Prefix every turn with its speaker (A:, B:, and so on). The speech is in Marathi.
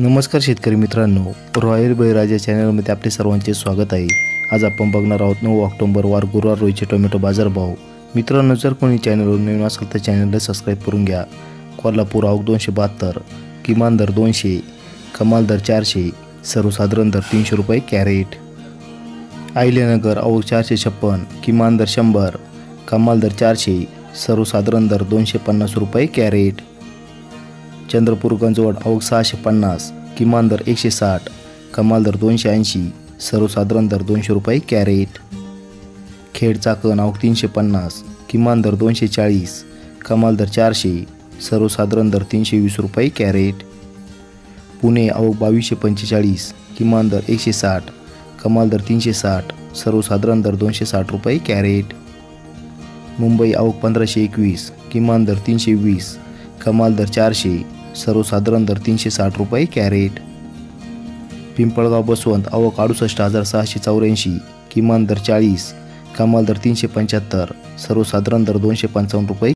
A: नमस्कार शेतकरी मित्रांनो, रॉयल बळीराजा चॅनलमध्ये आपले सर्वांचे स्वागत आहे। आज आपण बघणार आहोत 9 ऑक्टोबर वार गुरुवार रोजीचे टोमॅटो बाजारभाव। मित्रांनो, जर कोणी चॅनलवर नवीन असेल तर चॅनलला सबस्क्राइब करून घ्या। कोल्हापूर आवक 272, किमान दर 200, कमाल दर 400, सर्वसाधारण दर 300 रुपये कॅरेट। अहिल्यानगर आवक 456, किमान दर 100, कमाल दर 400, सर्वसाधारण दर 250 रुपये कॅरेट। चंद्रपूर गंजवड आवक 650, किमान दर 160, कमाल दर 280, सर्वसाधारण दर 200 रुपये कॅरेट। खेड चाकण आवक 350, किमान दर 240, कमाल दर 400, सर्वसाधारण दर 320 रुपये कॅरेट। पुणे आवक 2245, किमान दर 160, कमाल दर 360, सर्वसाधारण दर 260 रुपये कॅरेट। मुंबई आवक 1521, किमान दर 320, कमाल दर 400, सर्वसाधारण दर 360 रुपये कॅरेट। पिंपळगाव बसवंत आवक 68,684, किमान दर 40, कमाल दर 375, सर्वसाधारण दर 255 रुपये